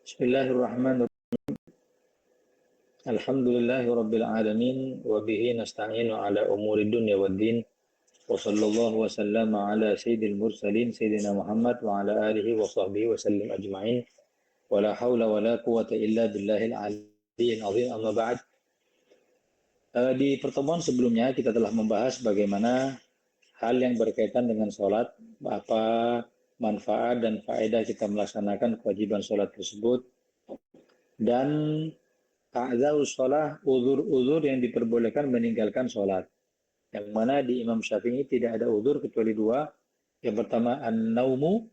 Bismillahirrahmanirrahim. Alhamdulillahirabbil alamin wa bihi nasta'inu ala umuri dunya waddin. Wa sallallahu wa sallama ala sayyidil mursalin sayyidina Muhammad wa ala alihi wa sahbihi wa sallim ajma'in. Wa la haula wa la quwata illa billahil aliyyil azim. Amma ba'd. Di pertemuan sebelumnya kita telah membahas bagaimana hal yang berkaitan dengan sholat, apa manfaat dan faedah kita melaksanakan kewajiban sholat tersebut, dan ta'dzarus sholat, uzur-uzur yang diperbolehkan meninggalkan sholat. Yang mana di Imam Syafi'i tidak ada uzur kecuali dua. Yang pertama an-naumu,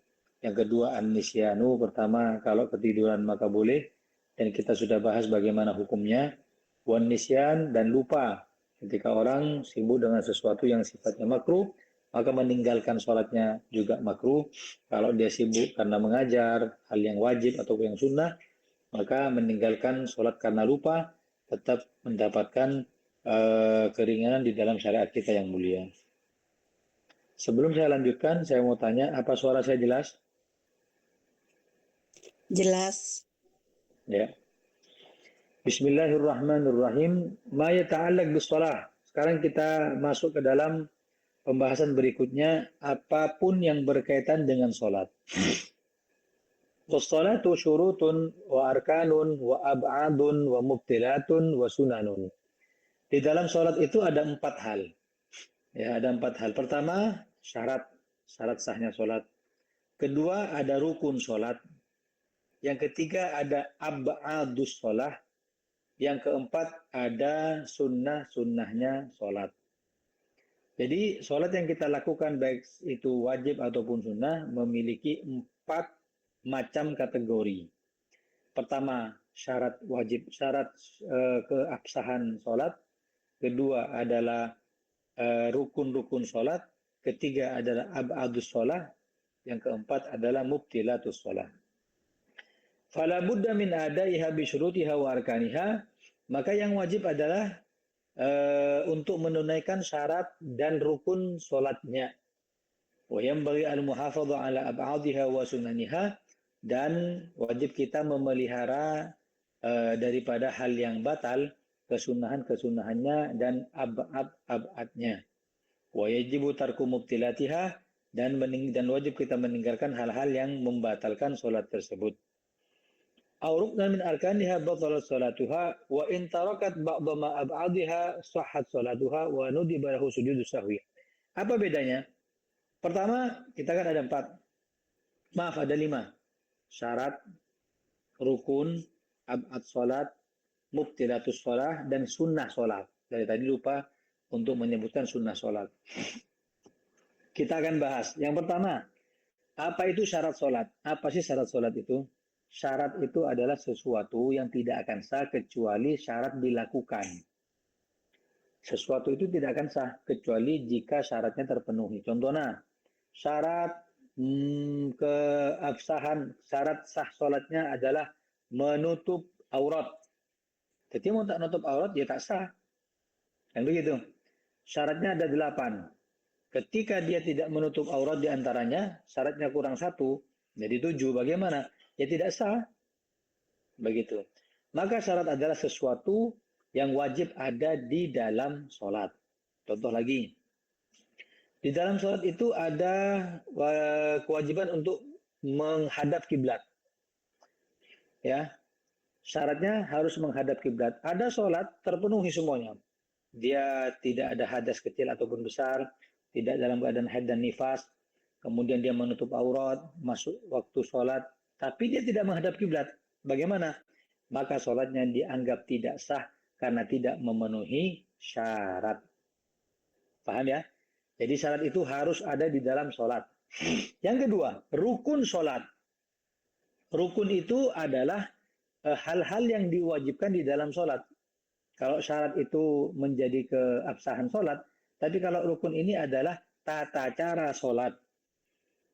yang kedua an-nisyanu. Pertama kalau ketiduran maka boleh, dan kita sudah bahas bagaimana hukumnya. Wan nisyan, dan lupa. Ketika orang sibuk dengan sesuatu yang sifatnya makruh, maka meninggalkan sholatnya juga makruh. Kalau dia sibuk karena mengajar hal yang wajib atau yang sunnah, maka meninggalkan sholat karena lupa tetap mendapatkan keringanan di dalam syariat kita yang mulia. Sebelum saya lanjutkan, saya mau tanya, apa suara saya jelas? Jelas. Ya. Bismillahirrahmanirrahim. Ma yata'allaq bis-shalah. Sekarang kita masuk ke dalam pembahasan berikutnya, apapun yang berkaitan dengan sholat. Was-shalatu syurutun wa arkanun wa ab'adun wa mubtilatun wa sunanun. Di dalam sholat itu ada 4 hal. Ya, ada 4 hal. Pertama, syarat sahnya sholat. Kedua, ada rukun sholat. Yang ketiga, ada ab'adus sholat. Yang keempat, ada sunnah-sunnahnya sholat. Jadi, sholat yang kita lakukan baik itu wajib ataupun sunnah memiliki 4 macam kategori. Pertama, syarat wajib, syarat keabsahan sholat. Kedua adalah rukun-rukun sholat. Ketiga adalah ab'adus sholat. Yang keempat adalah mubtilatus sholat. Fala budda min adaiha bi syurutiha wa arkaniha. Maka yang wajib adalah untuk menunaikan syarat dan rukun sholatnya. Wa yanbaghi al-muhafadha ala ab'adhiha wa sunaniha, dan wajib kita memelihara daripada hal yang batal, kesunahan-kesunahannya dan ab'ad-ab'adnya. Wa yajibu tarku mubtilatiha, dan wajib kita meninggalkan hal-hal yang membatalkan sholat tersebut. Aurukna min arkaniha batalat salatuha wa in tarakat ba'dha ma ab'adhiha sahhat salatuha wa nudiba lahu sujudus sahwi. Apa bedanya? Pertama, kita kan ada 4. Maaf, ada 5. Syarat, rukun, ab'ad salat, mubtilatus salat, dan sunnah salat. Dari tadi lupa untuk menyebutkan sunnah salat. Kita akan bahas. Yang pertama, apa itu syarat salat? Apa sih syarat salat itu? Syarat itu adalah sesuatu yang tidak akan sah kecuali syarat dilakukan. Sesuatu itu tidak akan sah kecuali jika syaratnya terpenuhi. Contohnya, syarat keabsahan, syarat sah sholatnya adalah menutup aurat. Jadi mau tak nutup aurat, ya tak sah. Kan begitu. Syaratnya ada 8. Ketika dia tidak menutup aurat di antaranya, syaratnya kurang 1, jadi 7. Bagaimana? Ya tidak sah. Begitu. Maka syarat adalah sesuatu yang wajib ada di dalam sholat. Contoh lagi. Di dalam sholat itu ada kewajiban untuk menghadap kiblat. Ya. Syaratnya harus menghadap kiblat. Ada sholat terpenuhi semuanya. Dia tidak ada hadas kecil ataupun besar, tidak dalam keadaan haid dan nifas, kemudian dia menutup aurat, masuk waktu sholat, tapi dia tidak menghadap kiblat. Bagaimana? Maka sholatnya dianggap tidak sah karena tidak memenuhi syarat. Paham ya? Jadi syarat itu harus ada di dalam sholat. Yang kedua, rukun sholat. Rukun itu adalah hal-hal yang diwajibkan di dalam sholat. Kalau syarat itu menjadi keabsahan sholat, tapi kalau rukun ini adalah tata cara sholat.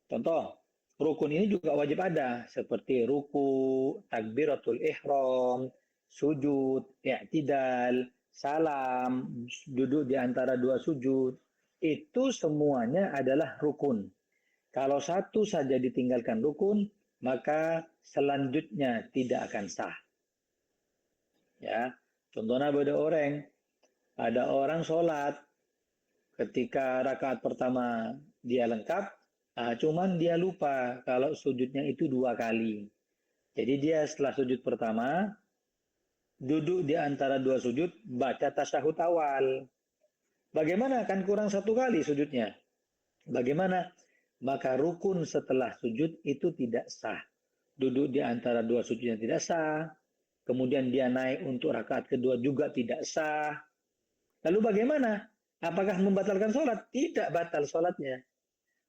Contoh, rukun ini juga wajib ada, seperti ruku, takbiratul ihram, sujud, i'tidal, salam, duduk di antara 2 sujud. Itu semuanya adalah rukun. Kalau satu saja ditinggalkan rukun, maka selanjutnya tidak akan sah. Ya, contohnya ada orang sholat ketika rakaat pertama dia lengkap, cuman dia lupa kalau sujudnya itu 2 kali. Jadi dia setelah sujud pertama duduk di antara 2 sujud baca tasyahud awal. Bagaimana kan kurang 1 kali sujudnya? Bagaimana? Maka rukun setelah sujud itu tidak sah. Duduk di antara 2 sujudnya tidak sah. Kemudian dia naik untuk rakaat kedua juga tidak sah. Lalu bagaimana? Apakah membatalkan sholat? Tidak batal sholatnya.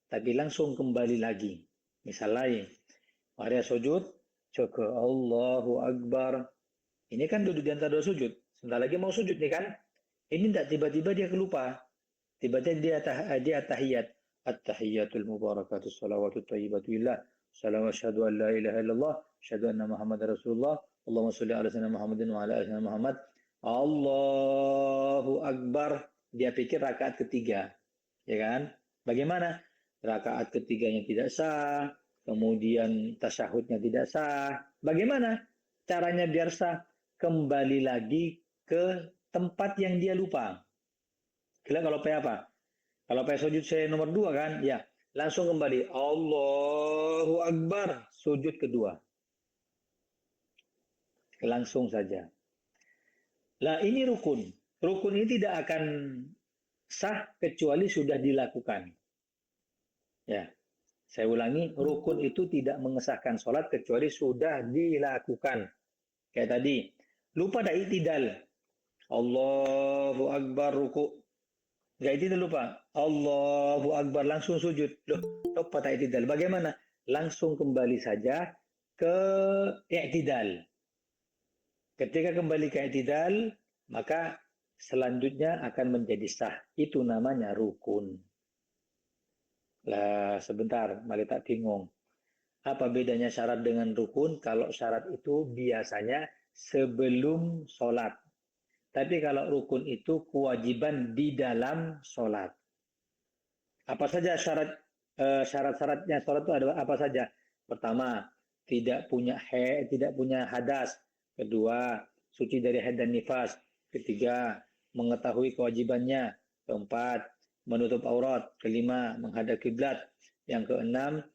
Tapi langsung kembali lagi. Misalnya, mari sujud, coba Allahu Akbar. Ini kan duduk di antara 2 sujud. Sebentar lagi mau sujud nih kan? Ini tidak tiba-tiba dia kelupa. Tiba-tiba dia tahiyat. At-tahiyyatul mubarakatus salawatut thayyibatu lillah. Salamu asyhadu an la ilaha illallah, asyhadu anna Muhammadar Rasulullah. Allahumma shalli ala sayyidina Muhammadin wa ala ali sayyidina Muhammad. Allahu Akbar. Dia pikir rakaat ketiga. Ya kan? Bagaimana? Rakaat ketiganya tidak sah, kemudian tasyahudnya tidak sah. Bagaimana caranya biar sah? Kembali lagi ke tempat yang dia lupa. Kalau apa? Kalau sujud saya nomor 2 kan, ya langsung kembali. Allahu Akbar, sujud kedua. Langsung saja. Lah ini rukun. Rukun ini tidak akan sah kecuali sudah dilakukan. Ya, saya ulangi, rukun itu tidak mengesahkan sholat kecuali sudah dilakukan. Kayak tadi, lupa dah i'tidal. Allahu Akbar ruku. Enggak itu lupa. Allahu Akbar langsung sujud. Loh, lupa tak i'tidal. Bagaimana? Langsung kembali saja ke i'tidal. Ketika kembali ke i'tidal, maka selanjutnya akan menjadi sah. Itu namanya rukun. Lah, sebentar, mari tak bingung. Apa bedanya syarat dengan rukun? Kalau syarat itu biasanya sebelum sholat. Tapi kalau rukun itu kewajiban di dalam sholat. Apa saja syarat-syaratnya sholat itu ada apa saja? Pertama, tidak punya hadas. Kedua, suci dari haid dan nifas. Ketiga, mengetahui kewajibannya. Keempat, menutup aurat. Kelima, menghadap kiblat. Yang keenam,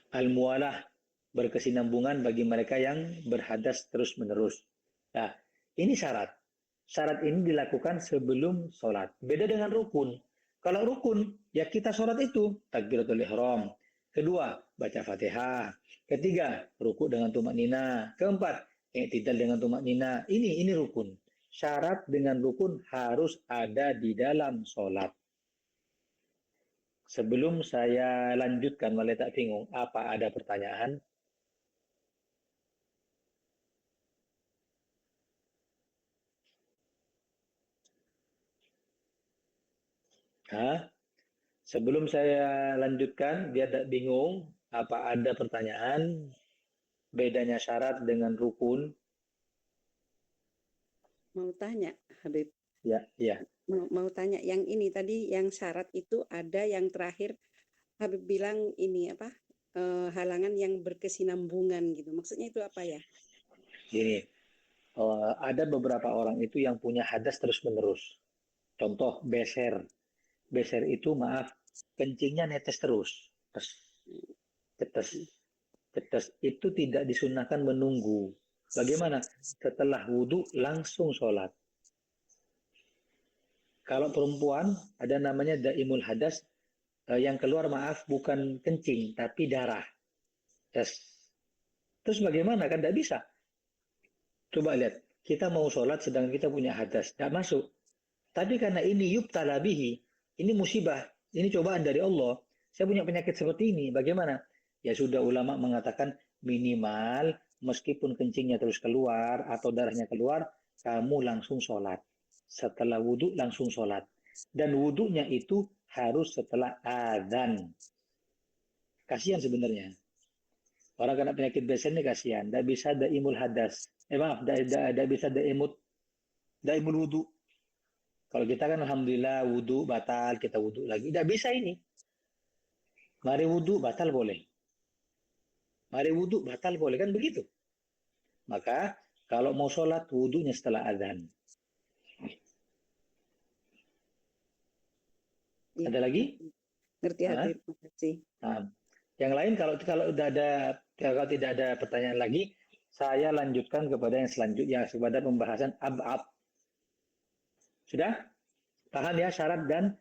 al-muwalah, berkesinambungan bagi mereka yang berhadas terus-menerus. Nah, ini syarat. Syarat ini dilakukan sebelum sholat. Beda dengan rukun. Kalau rukun, ya kita sholat itu takbiratul ihram. Kedua, baca Fatihah. Ketiga, ruku dengan tumak nina. Keempat, i'tidal dengan tumak nina. Ini rukun. Syarat dengan rukun harus ada di dalam sholat. Sebelum saya lanjutkan, mulai tak bingung, apa ada pertanyaan? Hah? Sebelum saya lanjutkan, dia tak bingung, apa ada pertanyaan? Bedanya syarat dengan rukun? Mau tanya, Habib. Ya. Mau tanya yang ini tadi, yang syarat itu ada yang terakhir Habib bilang ini apa? Halangan yang berkesinambungan gitu. Maksudnya itu apa ya? Gini, ada beberapa orang itu yang punya hadas terus-menerus. Contoh, beser. Beser itu, maaf, kencingnya netes terus. Cetes. Cetes. Itu tidak disunahkan menunggu. Bagaimana? Setelah wudhu, langsung sholat. Kalau perempuan, ada namanya daimul hadas, yang keluar, maaf, bukan kencing, tapi darah. Terus bagaimana? Kan tidak bisa. Coba lihat, kita mau sholat sedang kita punya hadas, tidak masuk. Tapi karena ini yubtala bihi, ini musibah, ini cobaan dari Allah. Saya punya penyakit seperti ini, bagaimana? Ya sudah, ulama mengatakan minimal meskipun kencingnya terus keluar atau darahnya keluar, kamu langsung sholat. Setelah wudhu langsung sholat. Dan wudhunya itu harus setelah adzan. Kasihan sebenarnya. Orang kena penyakit BSN ini kasihan. Tidak bisa daimul hadas. Tidak bisa daimul wudhu. Kalau kita kan alhamdulillah wudhu batal, kita wudhu lagi. Tidak bisa ini. Mari wudhu batal boleh. Mari wudhu batal boleh, kan begitu. Maka kalau mau sholat wudhunya setelah azan. Ya, Ada lagi? ngerti Hah? hadir. Terima kasih. Nah, yang lain kalau tidak ada pertanyaan lagi, saya lanjutkan kepada yang selanjutnya, kepada pembahasan ab'ab. Sudah? Paham ya syarat dan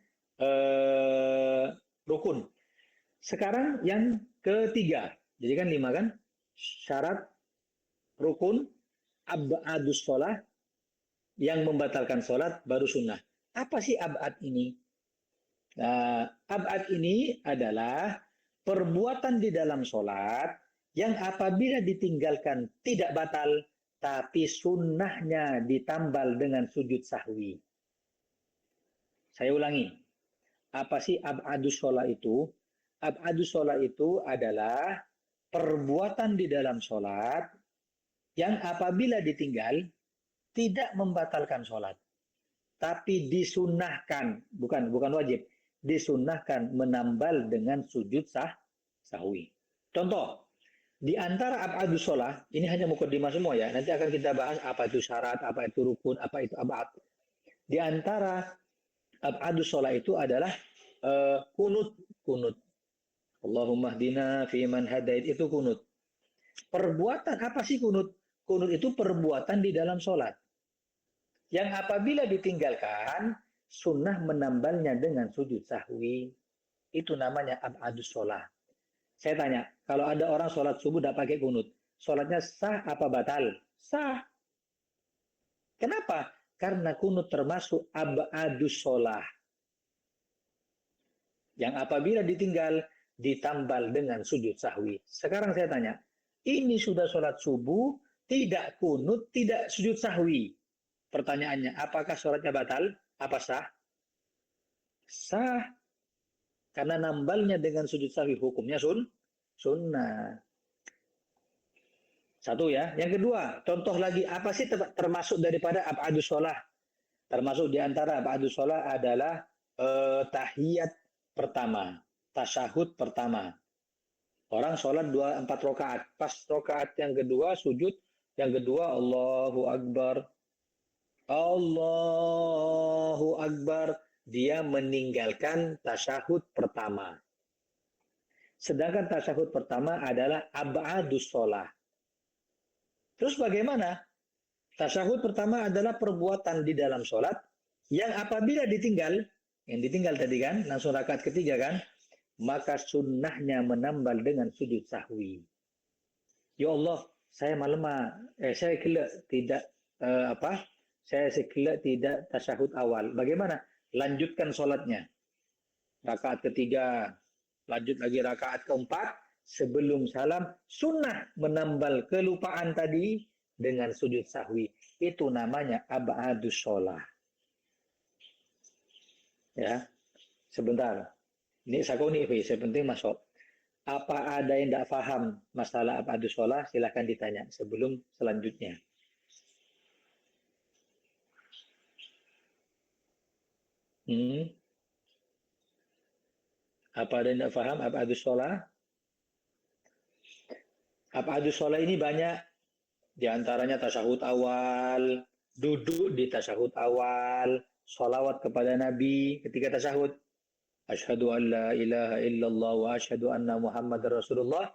rukun. Sekarang yang ketiga. Jadi kan 5 kan? Syarat, rukun, ab'adus sholah, yang membatalkan sholat, baru sunnah. Apa sih ab'ad ini? Nah, ab'ad ini adalah perbuatan di dalam sholat yang apabila ditinggalkan tidak batal, tapi sunnahnya ditambal dengan sujud sahwi. Saya ulangi, apa sih ab'adus sholat itu? Ab'adus sholat itu adalah perbuatan di dalam sholat yang apabila ditinggal tidak membatalkan sholat, tapi disunnahkan, bukan wajib, disunnahkan menambal dengan sujud sahwi. Contoh, di antara ab'adus sholat, ini hanya mukadimah semua ya, nanti akan kita bahas apa itu syarat, apa itu rukun, apa itu ab'ad. Di antara ab'adus sholat itu adalah kunut. Allahumma hdina fi man hadait, itu kunut. Perbuatan apa sih kunut? Kunut itu perbuatan di dalam sholat yang apabila ditinggalkan sunnah menambalnya dengan sujud sahwi. Itu namanya ab'adus sholat. Saya tanya, kalau ada orang sholat subuh tidak pakai kunut, sholatnya sah apa batal? Sah. Kenapa? Karena kunut termasuk ab'adus sholat yang apabila ditinggal ditambal dengan sujud sahwi. Sekarang saya tanya, ini sudah sholat subuh, tidak kunut, tidak sujud sahwi. Pertanyaannya, apakah sholatnya batal? Apa sah? Sah. Karena nambalnya dengan sujud sahwi hukumnya sunnah. Satu ya. Yang kedua, contoh lagi, apa sih termasuk daripada ab'adus sholah? Termasuk diantara ab'adus sholah adalah tahiyat pertama, tasyahud pertama. Orang sholat 4 rakaat. Pas rakaat yang kedua sujud, yang kedua Allahu Akbar. Allahu Akbar. Dia meninggalkan tasyahud pertama. Sedangkan tasyahud pertama adalah ab'adus sholah. Terus bagaimana? Tasyahud pertama adalah perbuatan di dalam sholat yang apabila ditinggal, yang ditinggal tadi kan, langsung rakaat ketiga kan, maka sunnahnya menambal dengan sujud sahwi. Ya Allah, saya saya kelak tidak saya kelak tidak tasyahud awal. Bagaimana? Lanjutkan sholatnya. Rakaat ketiga, lanjut lagi rakaat keempat, sebelum salam, sunnah menambal kelupaan tadi dengan sujud sahwi. Itu namanya ab'adus sholah. Ya, sebentar. Ini sakuni, saya penting masuk. Apa ada yang tidak paham masalah ab'adus sholah, silahkan ditanya sebelum selanjutnya. Apa ada yang tidak paham ab'adus sholah? Ab'adus sholah ini banyak. Di antaranya tasyahud awal, duduk di tasyahud awal, sholawat kepada Nabi ketika tasyahud. Asyhadu an la ilaha illallah wa asyhadu anna Muhammad Rasulullah.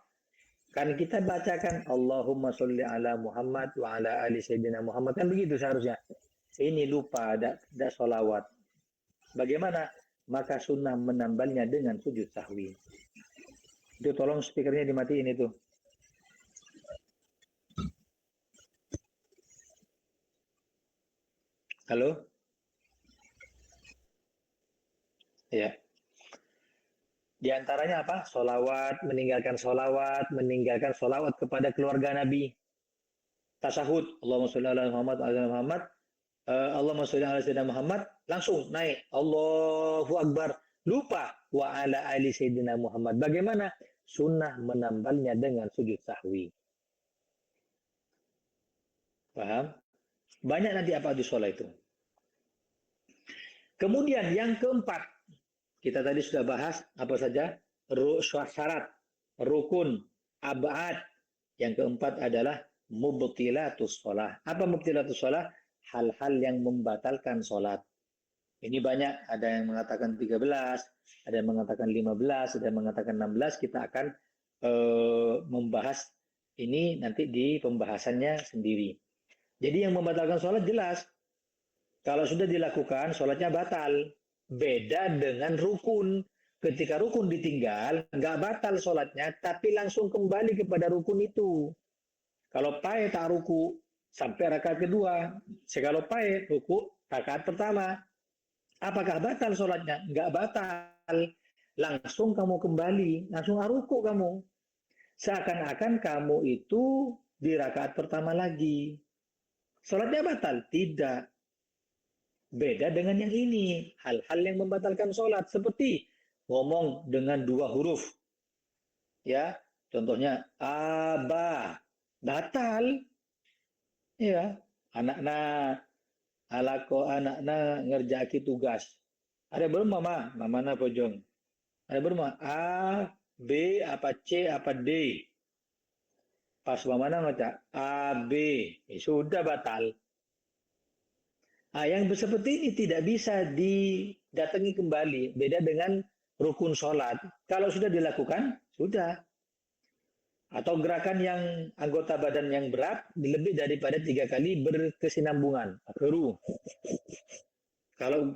Kan kita bacakan Allahumma sholli ala Muhammad wa ala ali sayyidina Muhammad. Kan begitu seharusnya. Ini lupa, tidak sholawat. Bagaimana? Maka sunnah menambalnya dengan sujud sahwi. Itu tolong speakernya dimatiin itu. Halo? Ya. Di antaranya apa? Meninggalkan solawat kepada keluarga Nabi. Tasyahud, Allahumma sholli ala Muhammad wa ala Muhammad. Allahumma sholli ala Sayyidina Muhammad. Langsung naik. Allahu Akbar. Lupa wa ala ali Sayyidina Muhammad. Bagaimana? Sunnah menambalnya dengan sujud sahwi. Paham? Banyak nanti apa di sholat itu. Kemudian yang keempat, kita tadi sudah bahas apa saja? syarat, rukun, ab'ad. Yang keempat adalah mubtilatus shalah. Apa mubtilatus shalah? Hal-hal yang membatalkan sholat. Ini banyak, ada yang mengatakan 13, ada yang mengatakan 15, ada yang mengatakan 16. Kita akan membahas ini nanti di pembahasannya sendiri. Jadi yang membatalkan sholat jelas. Kalau sudah dilakukan, sholatnya batal. Beda dengan rukun. Ketika rukun ditinggal, nggak batal sholatnya, tapi langsung kembali kepada rukun itu. Kalau pae tak ruku, sampai rakaat kedua. Kalau pae, ruku, rakaat pertama. Apakah batal sholatnya? Nggak batal. Langsung kamu kembali, langsung ruku kamu. Seakan-akan kamu itu di rakaat pertama lagi. Sholatnya batal? Tidak. Beda dengan yang ini. Hal-hal yang membatalkan sholat. Seperti ngomong dengan dua huruf. Ya, contohnya aba. Batal. Ya, anakna alako anakna ngerjaki tugas. Ada belum mama? Mamana pojong. Ada belum A, B, apa C, apa D. Pas mamana ngaca A, B. Sudah batal. Yang seperti ini tidak bisa didatangi kembali. Beda dengan rukun sholat. Kalau sudah dilakukan, sudah. Atau gerakan yang anggota badan yang berat lebih daripada 3 kali berkesinambungan. Garu. Kalau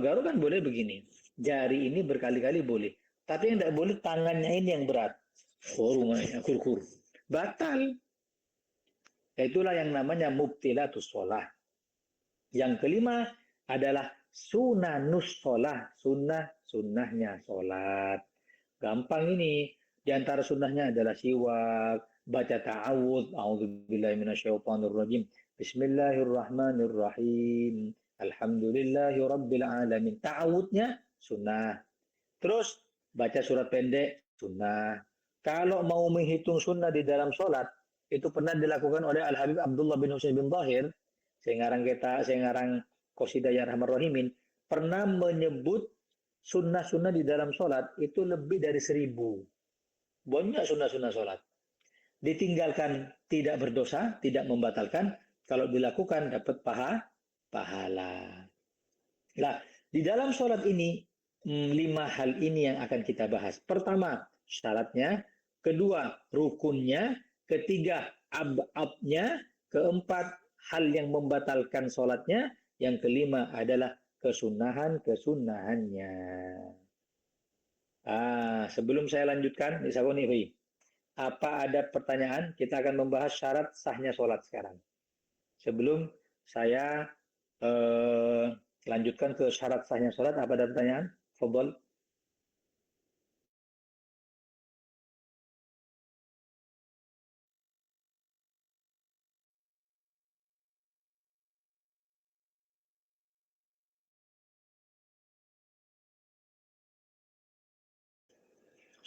garu kan boleh begini. Jari ini berkali-kali boleh. Tapi yang tidak boleh tangannya ini yang berat. Kur. Batal. Itulah yang namanya mubtilatus shalah. Yang kelima adalah sunanus shalah. Sunnahnya sholat. Gampang ini. Di antara sunnahnya adalah siwak, baca ta'awudz, a'udzubillahi minasyaitonirrajim. Bismillahirrahmanirrahim. Alhamdulillahi rabbil alamin. Ta'awudznya sunnah. Terus baca surat pendek sunnah. Kalau mau menghitung sunnah di dalam sholat, itu pernah dilakukan oleh Al-Habib Abdullah bin Husain bin Zahir, saya ngarang Qasidah Ya Rahman Rahimin, pernah menyebut sunnah-sunnah di dalam sholat itu lebih dari 1000. Banyak sunnah-sunnah sholat. Ditinggalkan tidak berdosa, tidak membatalkan. Kalau dilakukan dapat pahala. Nah, di dalam sholat ini 5 hal ini yang akan kita bahas. Pertama, syaratnya. Kedua, rukunnya. Ketiga, ab'abnya. Keempat, hal yang membatalkan sholatnya. Yang kelima adalah kesunahannya. Sebelum saya lanjutkan, apa ada pertanyaan? Kita akan membahas syarat sahnya sholat sekarang. Sebelum saya lanjutkan ke syarat sahnya sholat, apa ada pertanyaan? Fadhol.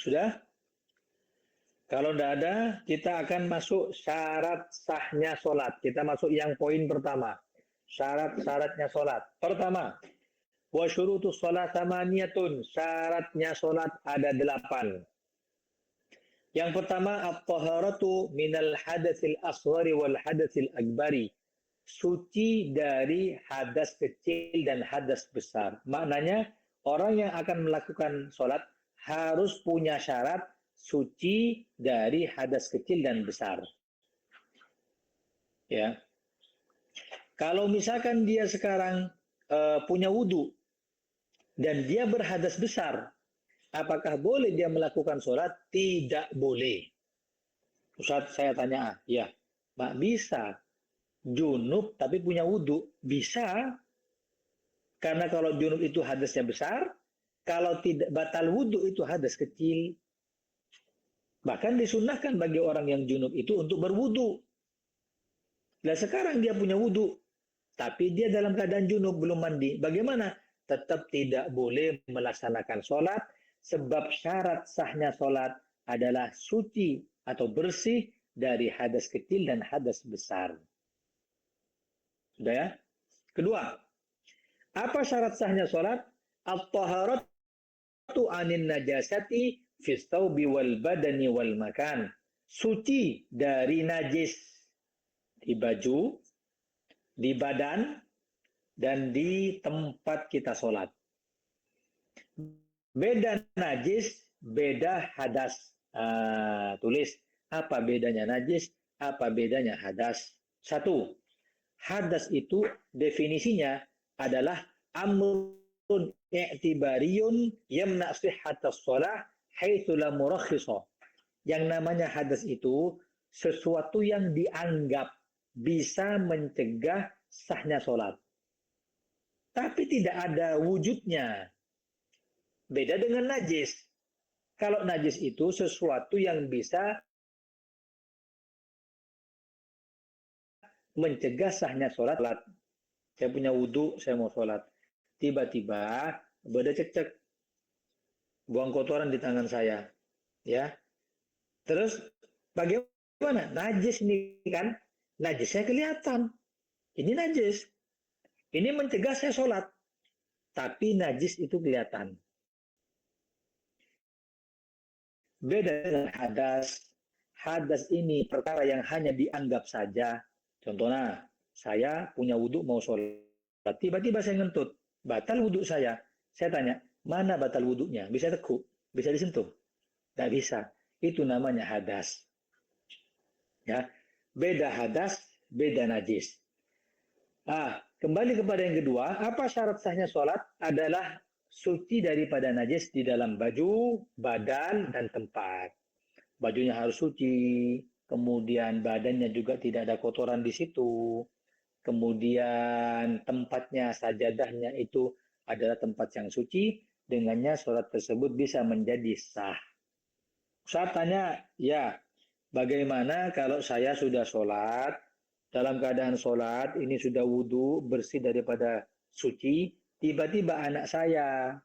Sudah? Kalau tidak ada, kita akan masuk syarat sahnya sholat. Kita masuk yang poin pertama. Syarat-syaratnya sholat. Pertama, wa syurutus sholat samaniyatun. Syaratnya sholat ada 8. Yang pertama, at-taharatu minal hadatsil asghari wal hadatsil akbari. Suci dari hadas kecil dan hadas besar. Maknanya, orang yang akan melakukan sholat harus punya syarat suci dari hadas kecil dan besar. Ya. Kalau misalkan dia sekarang punya wudhu dan dia berhadas besar, apakah boleh dia melakukan sholat? Tidak boleh. Ustaz, saya tanya, ya, Pak, bisa. Junub tapi punya wudhu? Bisa. Karena kalau junub itu hadasnya besar, kalau tidak batal wudhu itu hadas kecil. Bahkan disunahkan bagi orang yang junub itu untuk berwudu. Nah sekarang dia punya wudu, tapi dia dalam keadaan junub belum mandi. Bagaimana? Tetap tidak boleh melaksanakan sholat, sebab syarat sahnya sholat adalah suci atau bersih dari hadas kecil dan hadas besar. Sudah ya? Kedua, apa syarat sahnya sholat? At-taharatu anin najasati fis thawbi wal badani wal makan. Suci dari najis di baju, di badan, dan di tempat kita sholat. Beda najis, beda hadas. Tulis, apa bedanya najis, apa bedanya hadas. Satu, hadas itu definisinya adalah amrun i'tibariyun yamna sihhatas shalah haitsu la murakhisa. Yang namanya hadas itu sesuatu yang dianggap bisa mencegah sahnya sholat. Tapi tidak ada wujudnya. Beda dengan najis. Kalau najis itu sesuatu yang bisa mencegah sahnya sholat. Saya punya wudhu, saya mau sholat. Tiba-tiba beda cecek. Buang kotoran di tangan saya. Ya, terus bagaimana? Najis ini kan, najisnya kelihatan. Ini najis. Ini mencegah saya sholat. Tapi najis itu kelihatan. Beda dengan hadas. Hadas ini perkara yang hanya dianggap saja. Contohnya, saya punya wudhu mau sholat. Tiba-tiba saya ngentut. Batal wudhu saya. Saya tanya, mana batal wudhunya? Bisa tekuk? Bisa disentuh? Tidak bisa. Itu namanya hadas. Ya, beda hadas, beda najis. Kembali kepada yang kedua, apa syarat sahnya sholat? Adalah suci daripada najis di dalam baju, badan, dan tempat. Bajunya harus suci, kemudian badannya juga tidak ada kotoran di situ, kemudian tempatnya, sajadahnya itu adalah tempat yang suci, dengannya sholat tersebut bisa menjadi sah. Saya tanya, ya, bagaimana kalau saya sudah sholat, dalam keadaan sholat, ini sudah wudhu, bersih daripada suci, tiba-tiba anak saya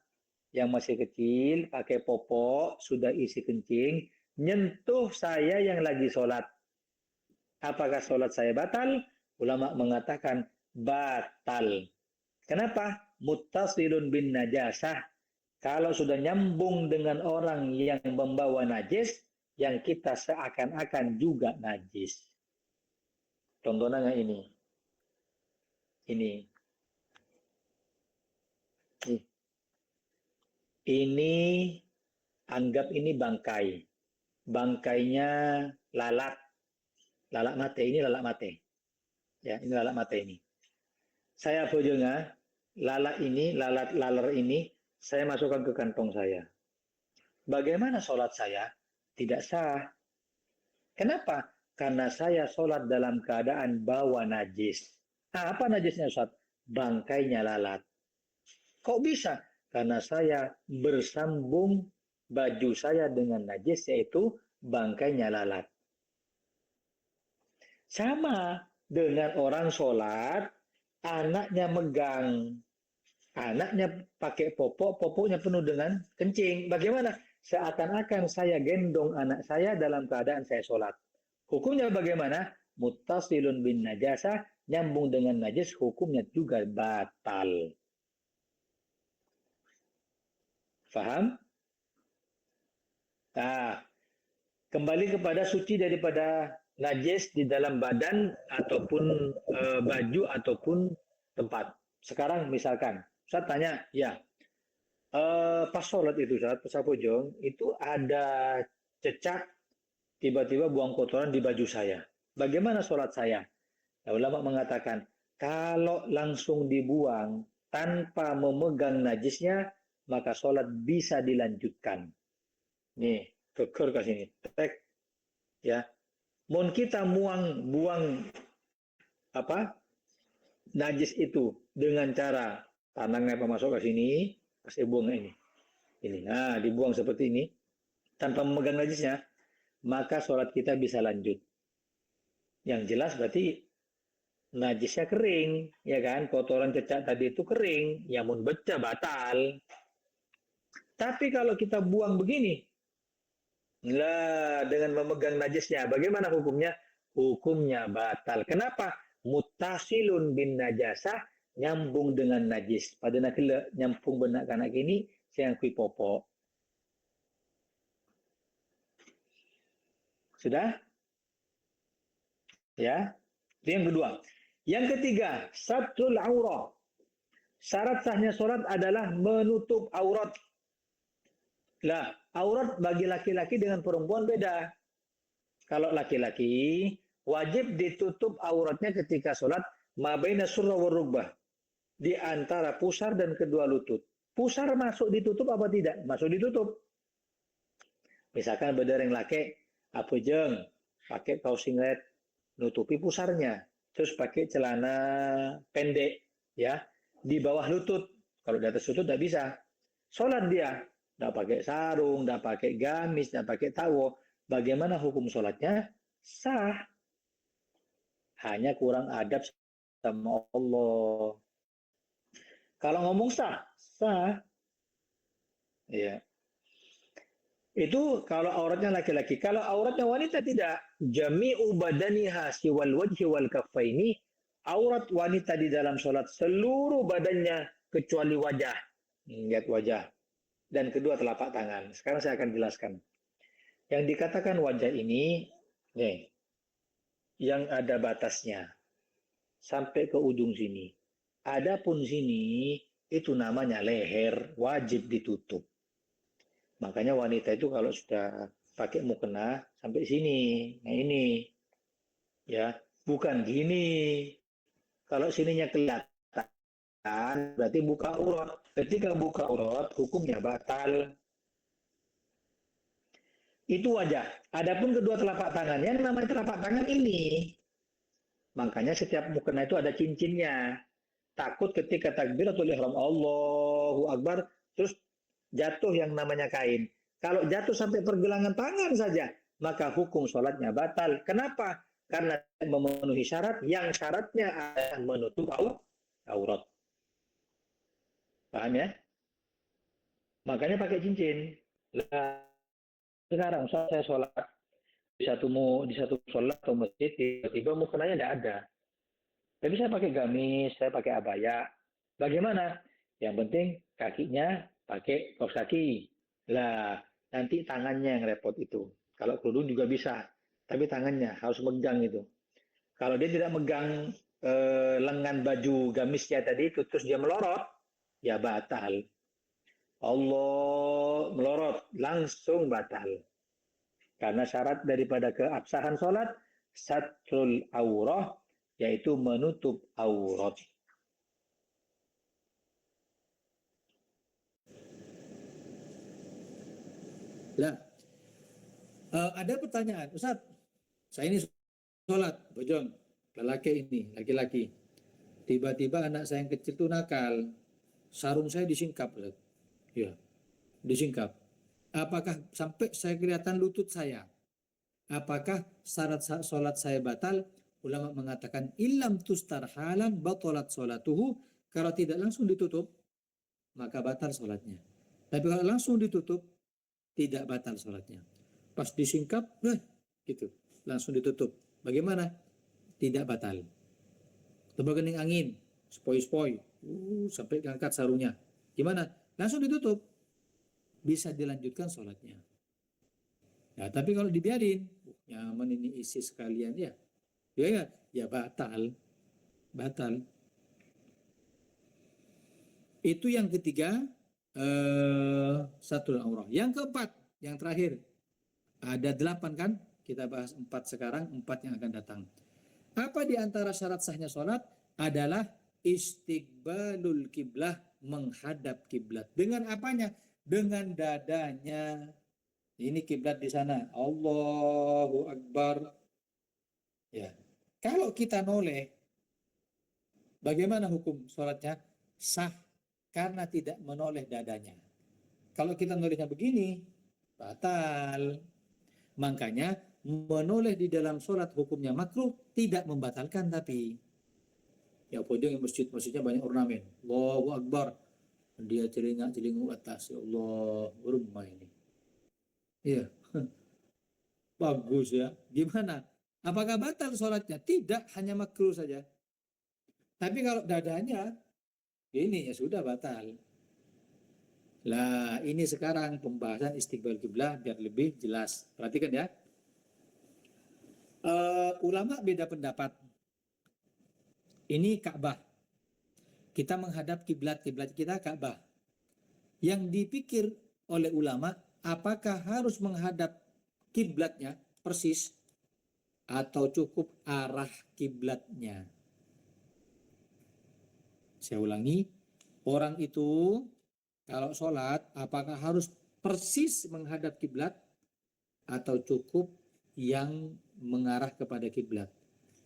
yang masih kecil, pakai popok, sudah isi kencing, nyentuh saya yang lagi sholat. Apakah sholat saya batal? Ulama mengatakan batal. Kenapa? Muttasilun bin najasah. Kalau sudah nyambung dengan orang yang membawa najis, yang kita seakan-akan juga najis. Contohnya ini. Ini anggap ini bangkai. Bangkainya lalat. Lalat mate. Ini lalat mate. Ya, ini lalat mate ini. Saya bojongnya, lalat ini, lalar ini, saya masukkan ke kantong saya. Bagaimana sholat saya? Tidak sah. Kenapa? Karena saya sholat dalam keadaan bawa najis. Apa najisnya Ustaz? Bangkainya lalat. Kok bisa? Karena saya bersambung baju saya dengan najis, yaitu bangkainya lalat. Sama dengan orang sholat, anaknya megang. Anaknya pakai popok, popoknya penuh dengan kencing. Bagaimana? Seakan-akan saya gendong anak saya dalam keadaan saya sholat. Hukumnya bagaimana? Muttasilun bin najasah, nyambung dengan najis, hukumnya juga batal. Faham? Kembali kepada suci daripada najis di dalam badan ataupun baju ataupun tempat. Sekarang misalkan, saya tanya, ya, pas sholat itu, saat pas pojong, itu ada cecak, tiba-tiba buang kotoran di baju saya. Bagaimana sholat saya? Nah, ulama mengatakan, kalau langsung dibuang tanpa memegang najisnya, maka sholat bisa dilanjutkan. Nih, keker ke sini, tek, ya. Mun kita buang najis itu dengan cara tangannya masuk ke sini, kasih buang ini. Nah, dibuang seperti ini tanpa memegang najisnya, maka sholat kita bisa lanjut. Yang jelas berarti najisnya kering, ya kan? Kotoran cecak tadi itu kering, ya mun baca batal. Tapi kalau kita buang begini, lah dengan memegang najisnya, bagaimana hukumnya? Hukumnya batal. Kenapa? Muttasilun bin najasah, nyambung dengan najis. Pada nak nyambung benak kanak ini, saya kui popok. Sudah? Ya. Itu yang kedua. Yang ketiga, satrul aurah. Syarat sahnya sholat adalah menutup aurat. Lah, aurat bagi laki-laki dengan perempuan beda. Kalau laki-laki, wajib ditutup auratnya ketika sholat mabaina surra wa rugbah. Di antara pusar dan kedua lutut. Pusar masuk ditutup apa tidak? Masuk ditutup. Misalkan bedereng laki, apa jeng, pakai kaos singlet, nutupi pusarnya. Terus pakai celana pendek, ya, di bawah lutut. Kalau di atas lutut tidak bisa. Sholat dia, tidak pakai sarung, tidak pakai gamis, tidak pakai tawo. Bagaimana hukum sholatnya? Sah. Hanya kurang adab sama Allah. Kalau ngomong sah, sah. Ya. Itu kalau auratnya laki-laki. Kalau auratnya wanita tidak. Jami'u badaniha siwal wajhi wal kaffaini. Aurat wanita di dalam sholat seluruh badannya kecuali wajah. Lihat wajah. Dan kedua telapak tangan. Sekarang saya akan jelaskan. Yang dikatakan wajah ini, nih, yang ada batasnya. Sampai ke ujung sini. Adapun sini, itu namanya leher, wajib ditutup. Makanya wanita itu kalau sudah pakai mukena sampai sini. Nah ini. Ya, bukan gini. Kalau sininya kelihatan, berarti buka aurat. Ketika buka aurat, hukumnya batal. Itu wajah. Adapun kedua telapak tangan, yang namanya telapak tangan ini. Makanya setiap mukena itu ada cincinnya. Takut ketika takbiratul ihram Allahu Akbar, terus jatuh yang namanya kain. Kalau jatuh sampai pergelangan tangan saja, maka hukum sholatnya batal. Kenapa? Karena memenuhi syarat yang syaratnya adalah menutup aurat. Paham ya? Makanya pakai cincin. Nah, sekarang saya sholat di satu sholat atau masjid, tiba-tiba mukenanya tidak ada. Tapi saya pakai gamis, saya pakai abaya. Bagaimana? Yang penting kakinya pakai kaos kaki. Lah, nanti tangannya yang repot itu. Kalau kerudung juga bisa, tapi tangannya harus megang itu. Kalau dia tidak megang lengan baju gamisnya tadi itu, terus dia melorot, ya batal. Allah melorot, langsung batal. Karena syarat daripada keabsahan sholat, satrul aurah, yaitu menutup aurat. Lah, ada pertanyaan, Ustaz, saya ini sholat, bojong, laki-laki. Tiba-tiba anak saya yang kecil itu nakal, sarung saya disingkap, Ustaz. Ya, disingkap. Apakah sampai saya kelihatan lutut saya? Apakah syarat sholat saya batal? Ulama mengatakan ilam tustar halan batalat sholatuhu. Kalau tidak langsung ditutup, maka batal sholatnya. Tapi kalau langsung ditutup, tidak batal sholatnya. Pas disingkap, gitu, langsung ditutup. Bagaimana? Tidak batal. Coba kening angin, spoi-spoi, sampai ngangkat sarungnya. Gimana? Langsung ditutup. Bisa dilanjutkan sholatnya. Nah, tapi kalau dibiarin, nyaman ini isi sekalian, ya batal. Itu yang ketiga, satu aurah. Yang keempat, yang terakhir, ada 8 kan? Kita bahas 4 sekarang, 4 yang akan datang. Apa di antara syarat sahnya sholat? Adalah istiqbalul kiblah, menghadap kiblat. Dengan apanya? Dengan dadanya. Ini kiblat di sana. Allahu Akbar. Ya. Kalau kita noleh, bagaimana hukum sholatnya? Sah karena tidak menoleh dadanya. Kalau kita nolehnya begini, batal. Makanya menoleh di dalam sholat hukumnya makruh, tidak membatalkan tapi. Ya pojok yang masjidnya banyak ornamen. Allahu Akbar. Dia celingak-celinguk atas. Ya Allah, rumah ini. Iya. Bagus ya. Gimana? Apakah batal sholatnya? Tidak, hanya makruh saja. Tapi kalau dadanya, ini ya sudah batal. Lah, ini sekarang pembahasan istiqbal kiblah biar lebih jelas. Perhatikan ya. Ulama beda pendapat. Ini Ka'bah. Kita menghadap kiblat kita Ka'bah. Yang dipikir oleh ulama, apakah harus menghadap kiblatnya persis atau cukup arah kiblatnya? Saya ulangi, orang itu kalau sholat apakah harus persis menghadap kiblat atau cukup yang mengarah kepada kiblat?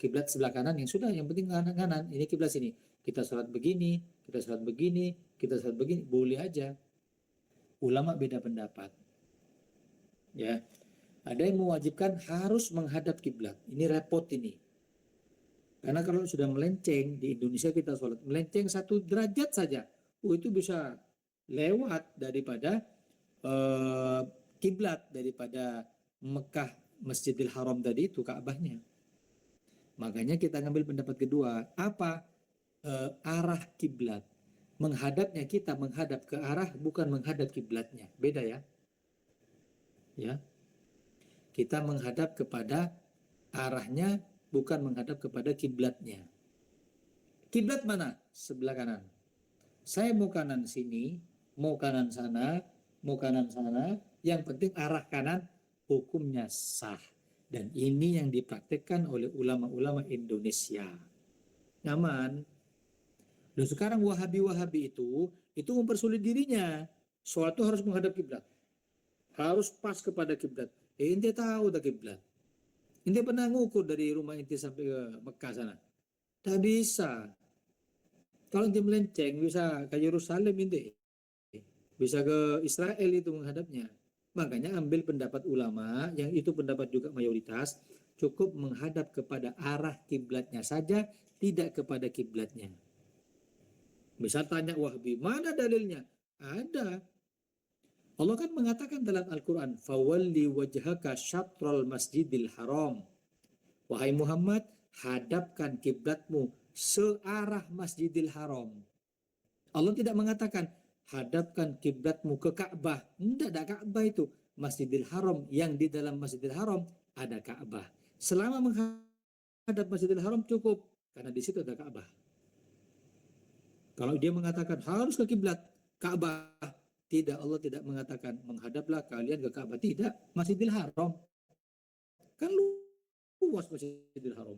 Kiblat sebelah kanan yang sudah, yang penting kanan, ini kiblat sini. Kita sholat begini, kita sholat begini, kita sholat begini, boleh aja. Ulama beda pendapat. Ya, ada yang mewajibkan harus menghadap kiblat. Ini repot ini. Karena kalau sudah melenceng, di Indonesia kita sholat melenceng 1 derajat saja, itu bisa lewat daripada kiblat, daripada Mekah, Masjidil Haram tadi itu Ka'bahnya. Makanya kita ngambil pendapat kedua, apa? Arah kiblat. Menghadapnya kita menghadap ke arah, bukan menghadap kiblatnya. Beda ya. Ya. Kita menghadap kepada arahnya, bukan menghadap kepada kiblatnya. Kiblat mana? Sebelah kanan. Saya mau kanan sini, mau kanan sana, mau kanan sana. Yang penting arah kanan, hukumnya sah. Dan ini yang dipraktikkan oleh ulama-ulama Indonesia. Nyaman. Dan sekarang Wahabi-Wahabi itu mempersulit dirinya. Sholat itu harus menghadap kiblat. Harus pas kepada kiblat. Ente tahu tak kiblat. Ente pernah ngukur dari rumah ente sampai ke Mekah sana? Tak bisa. Kalau ente melenceng bisa ke Yerusalem ente. Bisa ke Israel itu menghadapnya. Makanya ambil pendapat ulama, yang itu pendapat juga mayoritas, cukup menghadap kepada arah kiblatnya saja, tidak kepada kiblatnya. Misal tanya Wahabi, mana dalilnya? Ada. Allah kan mengatakan dalam Al-Quran, fawalli wajhaka syatral masjidil haram. Wahai Muhammad, hadapkan kiblatmu searah Masjidil Haram. Allah tidak mengatakan hadapkan kiblatmu ke Ka'bah. Tidak ada Ka'bah itu. Masjidil Haram, yang di dalam Masjidil Haram ada Ka'bah. Selama menghadap Masjidil Haram cukup, karena di situ ada Ka'bah. Kalau dia mengatakan harus ke kiblat Ka'bah, tidak, Allah tidak mengatakan menghadaplah kalian ke Ka'bah. Tidak, Masjidil Haram. Kan luas Masjidil Haram.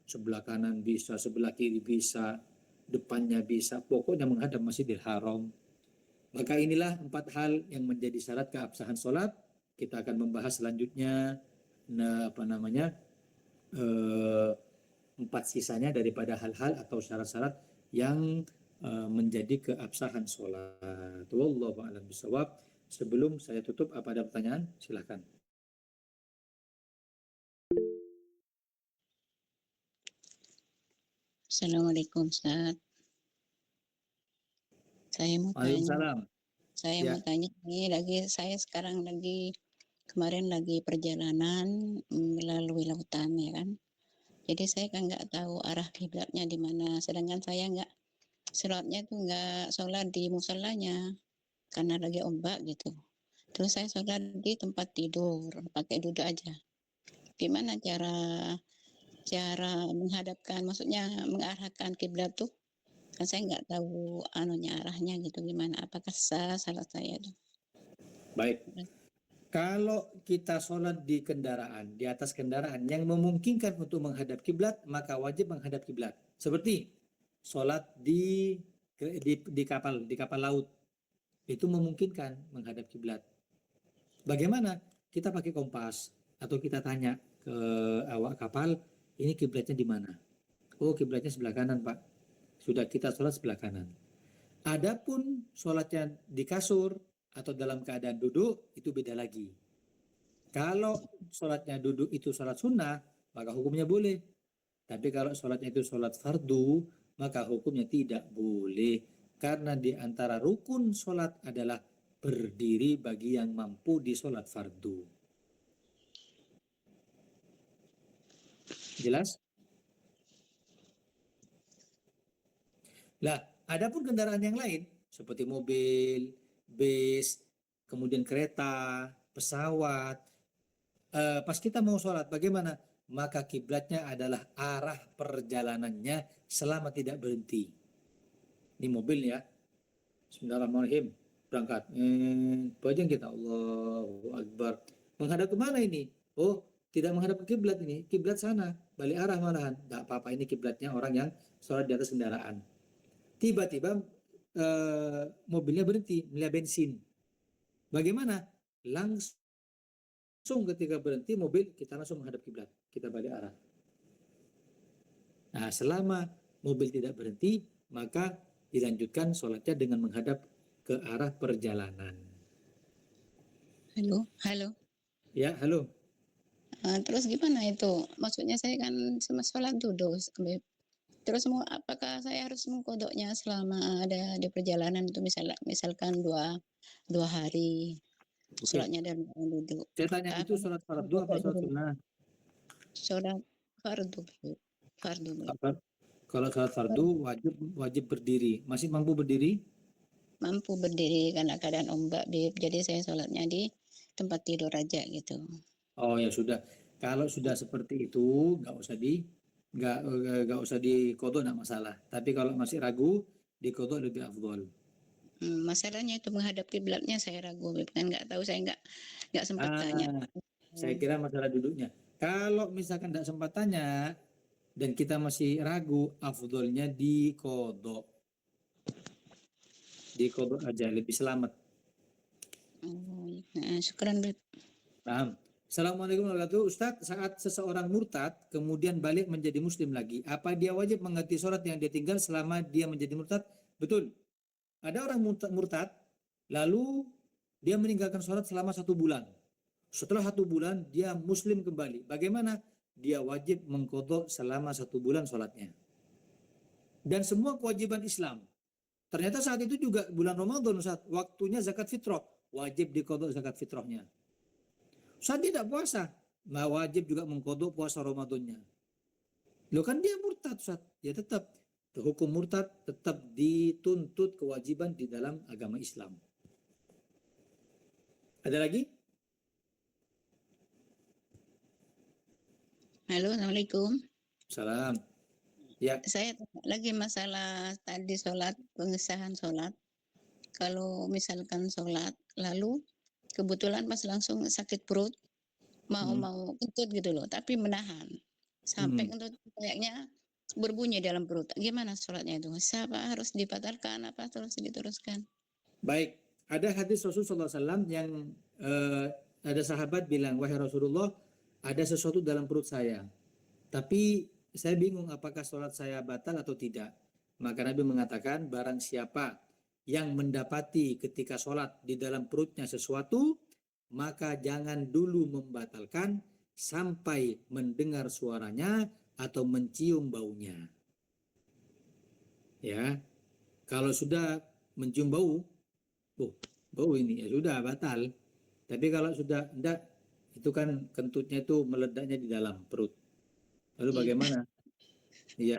Sebelah kanan bisa, sebelah kiri bisa, depannya bisa. Pokoknya menghadap Masjidil Haram. Maka inilah 4 hal yang menjadi syarat keabsahan sholat. Kita akan membahas selanjutnya 4 sisanya daripada hal-hal atau syarat-syarat yang menjadi keabsahan sholat. Wallahu a'lam bishawab. Sebelum saya tutup, apa ada pertanyaan? Silakan. Assalamualaikum Ustaz. Saya mau tanya, Waalaikumsalam. Ya. saya sekarang kemarin lagi perjalanan melalui lautan ya kan. Jadi saya kan nggak tahu arah kiblatnya di mana. Sedangkan saya sholatnya itu nggak sholat di musallanya karena lagi ombak gitu. Terus saya sholat di tempat tidur, pakai duduk aja. Gimana cara menghadapkan, maksudnya mengarahkan kiblat tuh? Kan saya nggak tahu arahnya gitu gimana. Apakah salah saya tuh? Baik. Kalau kita sholat di kendaraan, di atas kendaraan yang memungkinkan untuk menghadap kiblat, maka wajib menghadap kiblat. Seperti sholat di kapal laut, itu memungkinkan menghadap kiblat. Bagaimana? Kita pakai kompas atau kita tanya ke awak kapal, ini kiblatnya di mana? Oh, kiblatnya sebelah kanan, Pak. Sudah, kita sholat sebelah kanan. Adapun sholatnya di kasur atau dalam keadaan duduk, itu beda lagi. Kalau sholatnya duduk itu sholat sunnah, maka hukumnya boleh. Tapi kalau sholatnya itu sholat fardu, maka hukumnya tidak boleh. Karena di antara rukun sholat adalah berdiri bagi yang mampu di sholat fardu. Jelas? Nah, adapun kendaraan yang lain seperti mobil, bis, kemudian kereta, pesawat, pas kita mau sholat bagaimana? maka kiblatnya adalah arah perjalanannya selama tidak berhenti. Ini mobil ya. Bismillahirrahmanirrahim. Berangkat. Bajang kita, Allahu Akbar. Menghadap kemana ini? Oh, tidak menghadap ke kiblat ini. Kiblat sana. Balik arah malahan. Tidak apa-apa, ini kiblatnya orang yang sholat di atas kendaraan. Tiba-tiba mobilnya berhenti, melihat bensin. Bagaimana? Langsung ketika berhenti mobil, kita langsung menghadap kiblat. Kita balik arah. Nah, selama mobil tidak berhenti, maka dilanjutkan sholatnya dengan menghadap ke arah perjalanan. Halo. Ya, halo. Terus gimana itu? Maksudnya saya kan sama sholat duduk. Terus apakah saya harus mengkodoknya selama ada di perjalanan itu misalkan dua hari Oke. sholatnya dalam duduk. Saya tanya itu sholat fardu apa sholat sunnah? Sholat fardu. Kalau sholat fardu wajib berdiri. Masih mampu berdiri? Mampu berdiri karena keadaan ombak, jadi saya sholatnya di tempat tidur aja gitu. Oh ya sudah. Kalau sudah seperti itu nggak usah dikodok, nggak masalah. Tapi kalau masih ragu, dikodok lebih afdol. Masalahnya itu menghadap kiblatnya saya ragu, kan nggak tahu, saya nggak sempat tanya. Saya kira masalah duduknya. Kalau misalkan tidak sempat tanya dan kita masih ragu, afdolnya dikodok. Dikodok aja, lebih selamat. Syukran. Paham? Assalamualaikum warahmatullahi wabarakatuh. Ustaz, saat seseorang murtad kemudian balik menjadi muslim lagi, apa dia wajib mengganti sholat yang dia tinggal selama dia menjadi murtad? Betul. Ada orang murtad, lalu dia meninggalkan sholat selama 1 bulan. Setelah 1 bulan, dia muslim kembali. Bagaimana? Dia wajib mengkodok selama 1 bulan sholatnya. Dan semua kewajiban Islam. Ternyata saat itu juga bulan Ramadan, Ustaz, waktunya zakat fitrah. Wajib dikodok zakat fitrahnya. Ustaz tidak puasa, nah wajib juga mengkodok puasa Ramadannya. Loh kan dia murtad, Ustaz. Ya tetap, hukum murtad tetap dituntut kewajiban di dalam agama Islam. Ada lagi? Halo, Assalamualaikum. Salam. Ya. Saya tanya lagi masalah tadi sholat, pengesahan sholat. Kalau misalkan sholat, lalu kebetulan pas langsung sakit perut, mau kentut gitu loh, tapi menahan. Sampai kentut kayaknya berbunyi dalam perut. Gimana sholatnya itu? Siapa harus dibatalkan apa terus diteruskan? Baik, ada hadis Rasulullah SAW yang ada sahabat bilang, wahai Rasulullah, ada sesuatu dalam perut saya. Tapi saya bingung apakah sholat saya batal atau tidak. Maka Nabi mengatakan, barang siapa yang mendapati ketika sholat di dalam perutnya sesuatu, maka jangan dulu membatalkan sampai mendengar suaranya atau mencium baunya. Ya, kalau sudah mencium bau, bau ini ya sudah batal. Tapi kalau sudah enggak, itu kan kentutnya itu meledaknya di dalam perut. Lalu bagaimana? Ya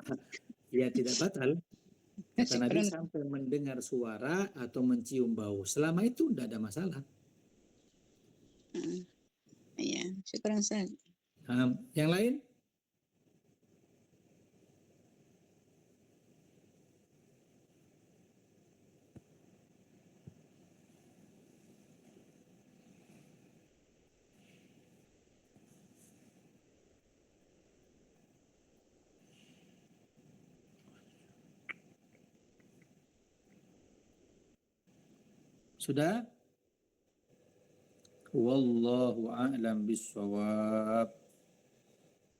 tidak batal. Kata Nabi sampai mendengar suara atau mencium bau. Selama itu tidak ada masalah. Iya, syukuran Ustaz. Yang lain? Sudah? Wallahu a'lam bissawab.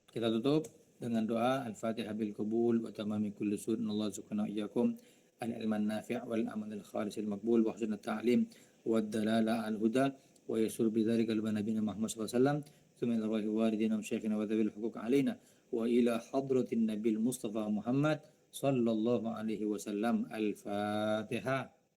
Kita tutup dengan doa Al-Fatihah bil qabul wa tamami kulli sunnah. Allah subhanahu iyyakum al-ilman nafi' wal amal al-khalis al-maqbul wa husnul ta'lim wa ad-dalala al-huda wa yasur bidzalika al-nabiyina Muhammad sallallahu alaihi wasallam thumma ila walidina wa syekhina wa dhabil huquq alaina wa ila hadratin nabil Mustafa Muhammad sallallahu alaihi wasallam. Al-Fatihah.